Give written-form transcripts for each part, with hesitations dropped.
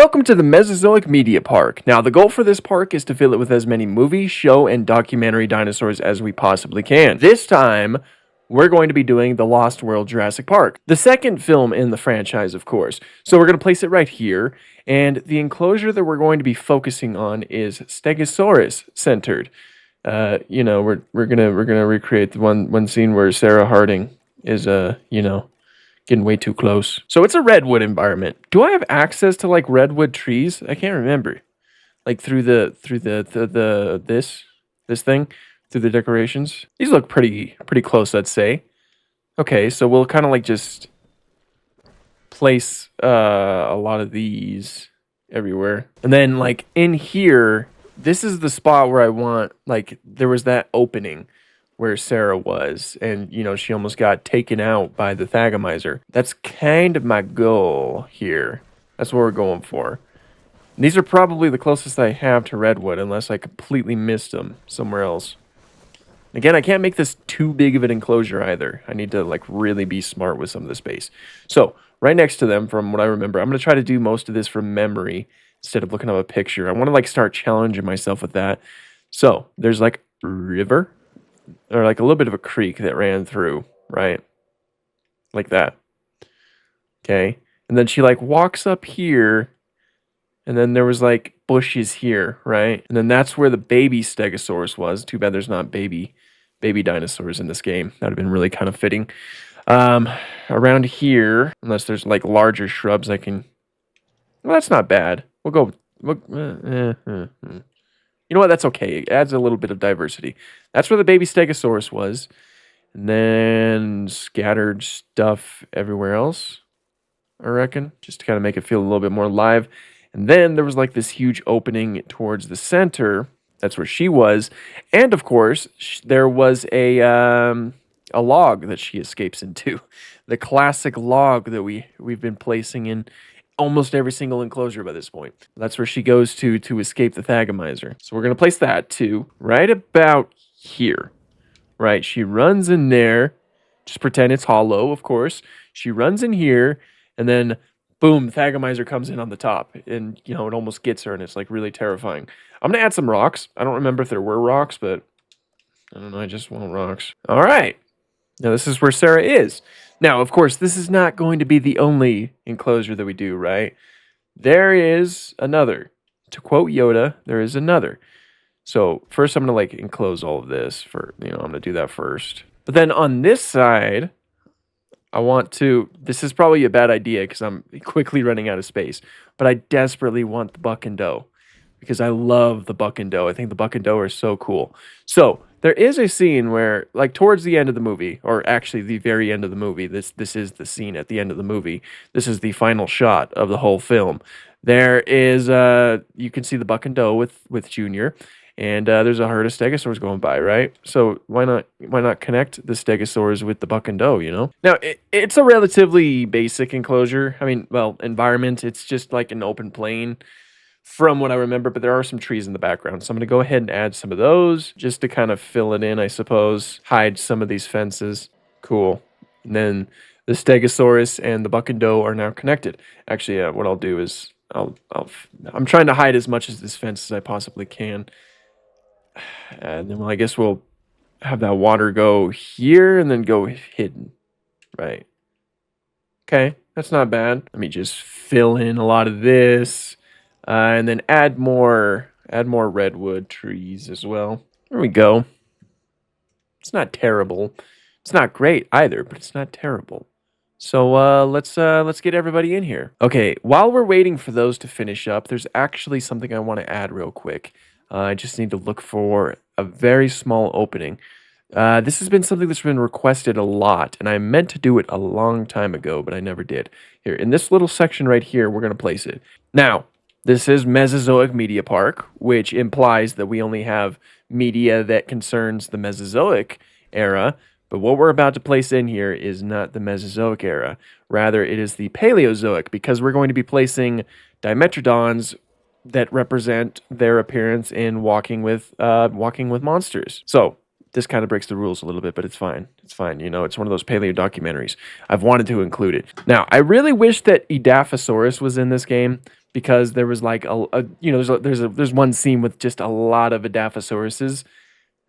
Welcome to the Mesozoic Media Park. Now, the goal for this park is to fill it with as many movie, show, and documentary dinosaurs as we possibly can. This time, we're going to be doing The Lost World Jurassic Park, the second film in the franchise, of course. So we're going to place it right here, and the enclosure that we're going to be focusing on is Stegosaurus centered. We're gonna recreate the one scene where Sarah Harding is getting way too close. So it's a redwood environment. Do I have access to like redwood trees? I can't remember. Like through this thing, through the decorations. These look pretty close, I'd say. Okay, so we'll kind of like just place a lot of these everywhere. And then like in here, this is the spot where I want, like, there was that opening where Sarah was, and, she almost got taken out by the Thagomizer. That's kind of my goal here. That's what we're going for. And these are probably the closest I have to redwood, unless I completely missed them somewhere else. Again, I can't make this too big of an enclosure either. I need to, like, really be smart with some of the space. So, right next to them, from what I remember, I'm going to try to do most of this from memory, instead of looking up a picture. I want to like start challenging myself with that. So there's like a river or like a little bit of a creek that ran through, right? Like that. Okay. And then she like walks up here, and then there was like bushes here, right? And then that's where the baby Stegosaurus was. Too bad there's not baby dinosaurs in this game. That would have been really kind of fitting. Around here, unless there's like larger shrubs I can... Well, that's not bad. You know what? That's okay. It adds a little bit of diversity. That's where the baby Stegosaurus was. And then scattered stuff everywhere else, I reckon. Just to kind of make it feel a little bit more alive. And then there was like this huge opening towards the center. That's where she was. And of course, there was a log that she escapes into. The classic log that we've been placing in almost every single enclosure by this point. That's where she goes to escape the Thagomizer. So we're going to place that too, right about here. Right, she runs in there. Just pretend it's hollow, of course. She runs in here, and then boom, Thagomizer comes in on the top. And, it almost gets her, and it's like really terrifying. I'm going to add some rocks. I don't remember if there were rocks, but I don't know, I just want rocks. All right. Now this is where Sarah is. Now, of course, this is not going to be the only enclosure that we do, right? There is another. To quote Yoda, there is another. So first I'm going to like enclose all of this for, I'm going to do that first. But then on this side, I want to, this is probably a bad idea because I'm quickly running out of space, but I desperately want the buck and doe because I love the buck and doe. I think the buck and doe are so cool. So there is a scene where, like, towards the end of the movie, or actually the very end of the movie, this is the scene at the end of the movie. This is the final shot of the whole film. There is, you can see the buck and doe with Junior, and there's a herd of stegosaurs going by, right? So why not connect the stegosaurs with the buck and doe, Now, it's a relatively basic enclosure. I mean, well, environment. It's just like an open plain, from what I remember, but there are some trees in the background. So I'm going to go ahead and add some of those just to kind of fill it in, I suppose. Hide some of these fences. Cool. And then the Stegosaurus and the buck and doe are now connected. Actually, what I'll do is I'm trying to hide as much of this fence as I possibly can. And then I guess we'll have that water go here and then go hidden. Right. Okay, that's not bad. Let me just fill in a lot of this. And then add more redwood trees as well. There we go. It's not terrible. It's not great either, but it's not terrible. So let's get everybody in here. Okay, while we're waiting for those to finish up, there's actually something I want to add real quick. I just need to look for a very small opening. This has been something that's been requested a lot, and I meant to do it a long time ago, but I never did. Here, in this little section right here, we're going to place it. Now, this is Mesozoic Media Park, which implies that we only have media that concerns the Mesozoic era, but what we're about to place in here is not the Mesozoic era. Rather, it is the Paleozoic, because we're going to be placing Dimetrodons that represent their appearance in walking with monsters. So this kind of breaks the rules a little bit, but it's fine. It's fine. It's one of those paleo documentaries. I've wanted to include it. Now, I really wish that Edaphosaurus was in this game, because there was like there's one scene with just a lot of Adaphosauruses.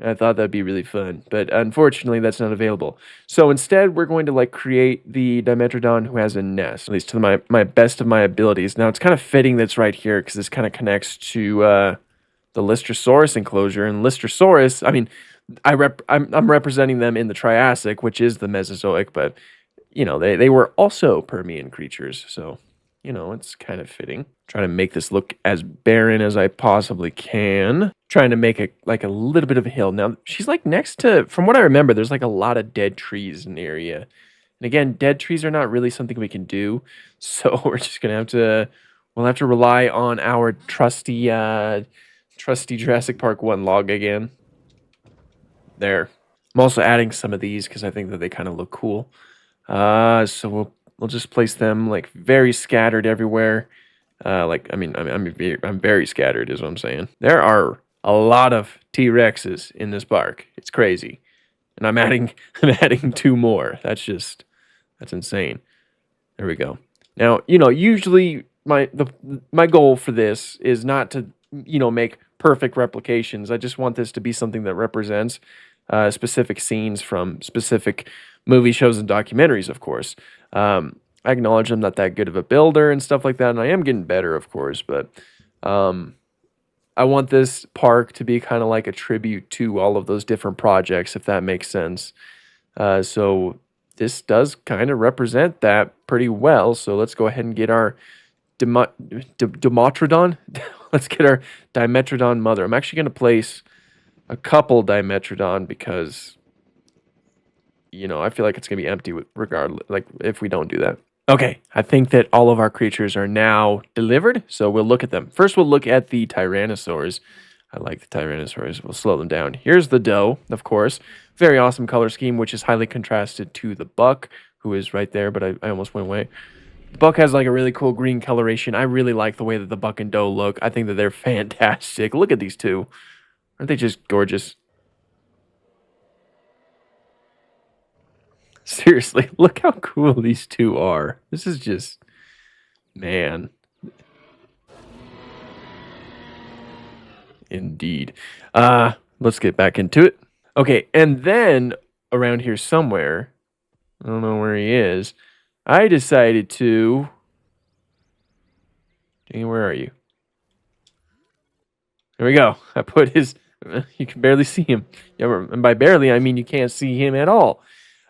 And I thought that'd be really fun, but unfortunately that's not available. So instead, we're going to like create the Dimetrodon who has a nest, at least to my best of my abilities. Now it's kind of fitting that's right here because this kind of connects to the Lystrosaurus enclosure, and Lystrosaurus. I mean, I'm representing them in the Triassic, which is the Mesozoic, but they were also Permian creatures, so it's kind of fitting. Trying to make this look as barren as I possibly can. Trying to make it like a little bit of a hill. Now, she's like next to, from what I remember, there's like a lot of dead trees in the area. And again, dead trees are not really something we can do. So we're just going to we'll have to rely on our trusty Jurassic Park 1 log again. There. I'm also adding some of these because I think that they kind of look cool. So we'll just place them like very scattered everywhere. I'm very scattered is what I'm saying. There are a lot of T-Rexes in this park. It's crazy. And I'm adding 2 more. That's insane. There we go. Now, usually my goal for this is not to, make perfect replications. I just want this to be something that represents specific scenes from specific movie shows and documentaries, of course. I acknowledge I'm not that good of a builder and stuff like that, and I am getting better, of course, but I want this park to be kind of like a tribute to all of those different projects, if that makes sense. So this does kind of represent that pretty well, so let's go ahead and get our Dimetrodon. Let's get our Dimetrodon mother. I'm actually going to place a couple Dimetrodon because, I feel like it's going to be empty regardless, like if we don't do that. Okay, I think that all of our creatures are now delivered, so we'll look at them. First, we'll look at the Tyrannosaurs. I like the Tyrannosaurs. We'll slow them down. Here's the doe, of course. Very awesome color scheme, which is highly contrasted to the buck, who is right there, but I almost went away. The buck has like a really cool green coloration. I really like the way that the buck and doe look. I think that they're fantastic. Look at these two. Aren't they just gorgeous? Seriously, look how cool these two are. This is just, man. Indeed. Let's get back into it. Okay, and then around here somewhere, I don't know where he is, I decided to... Dang, where are you? There we go. I put his... You can barely see him. Yeah, and by barely, I mean you can't see him at all.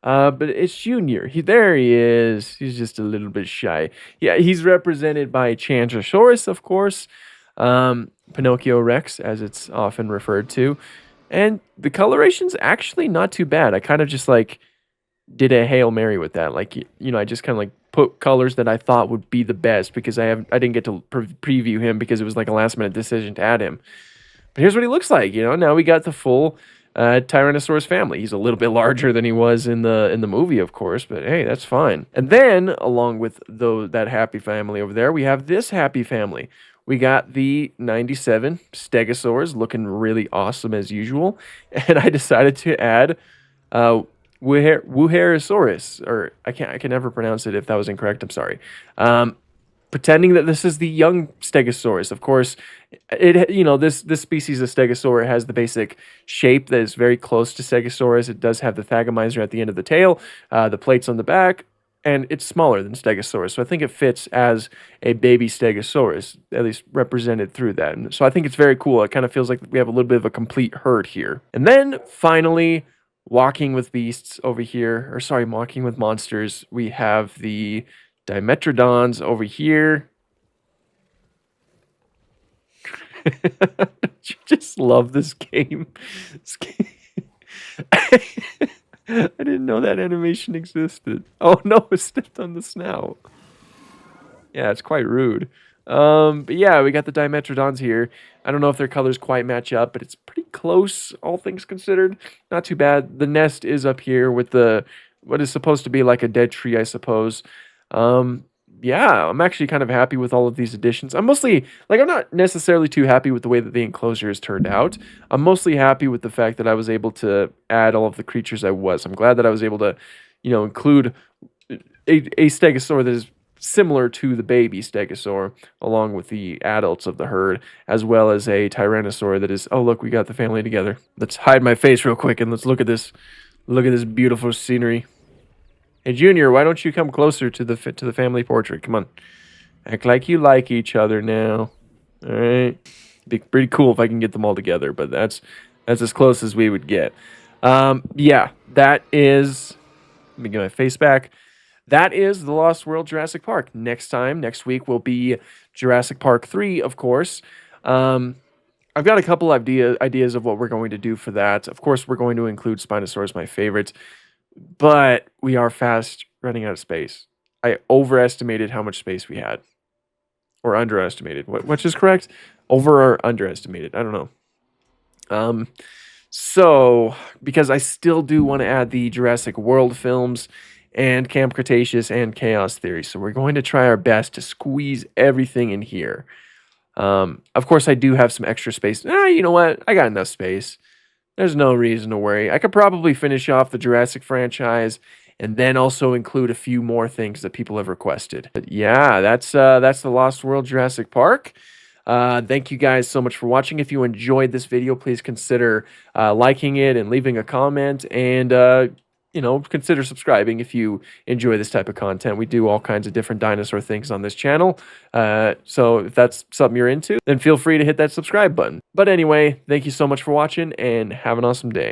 But it's Junior. There he is. He's just a little bit shy. Yeah, he's represented by Chantrosaurus, of course. Pinocchio Rex, as it's often referred to. And the coloration's actually not too bad. I kind of just like did a Hail Mary with that. Like, I just kind of like put colors that I thought would be the best because I didn't get to preview him because it was like a last minute decision to add him. But here's what he looks like. Now we got the full Tyrannosaurus family. He's a little bit larger than he was in the movie, of course, but hey, that's fine. And then, along with that happy family over there, we have this happy family. We got the 97 Stegosaurs looking really awesome as usual, and I decided to add Wuerhosaurus, or I can never pronounce it if that was incorrect. I'm sorry. Pretending that this is the young Stegosaurus. Of course, this species of Stegosaur has the basic shape that is very close to Stegosaurus. It does have the thagomizer at the end of the tail, the plates on the back, and it's smaller than Stegosaurus. So I think it fits as a baby Stegosaurus, at least represented through that. And so I think it's very cool. It kind of feels like we have a little bit of a complete herd here. And then finally, walking with beasts over here, walking with monsters, we have the Dimetrodons over here. Don't you just love this game? I didn't know that animation existed. Oh no, it stepped on the snout. Yeah, it's quite rude. But yeah, we got the Dimetrodons here. I don't know if their colors quite match up, but it's pretty close, all things considered. Not too bad. The nest is up here with what is supposed to be like a dead tree, I suppose. Yeah, I'm actually kind of happy with all of these additions. I'm not necessarily too happy with the way that the enclosure has turned out. I'm mostly happy with the fact that I was able to add all of the creatures I was. I'm glad that I was able to, include a Stegosaur that is similar to the baby stegosaur, along with the adults of the herd, as well as a tyrannosaur that is, oh look, we got the family together. Let's hide my face real quick and let's look at this. Look at this beautiful scenery. Hey Junior, why don't you come closer to the family portrait? Come on. Act like you like each other now. All right. Be pretty cool if I can get them all together, but that's as close as we would get. Yeah, that is. Let me get my face back. That is the Lost World Jurassic Park. Next week will be Jurassic Park 3, of course. I've got a couple ideas of what we're going to do for that. Of course, we're going to include Spinosaurus, my favorite, but we are fast running out of space. I overestimated how much space we had. Or underestimated. Which is correct? Over or underestimated? I don't know. So, because I still do want to add the Jurassic World films and Camp Cretaceous and Chaos Theory. So we're going to try our best to squeeze everything in here. Of course, I do have some extra space. You know what? I got enough space. There's no reason to worry. I could probably finish off the Jurassic franchise and then also include a few more things that people have requested. But yeah, that's the Lost World Jurassic Park. Thank you guys so much for watching. If you enjoyed this video, please consider liking it and leaving a comment, and consider subscribing if you enjoy this type of content. We do all kinds of different dinosaur things on this channel. So if that's something you're into, then feel free to hit that subscribe button. But anyway, thank you so much for watching and have an awesome day.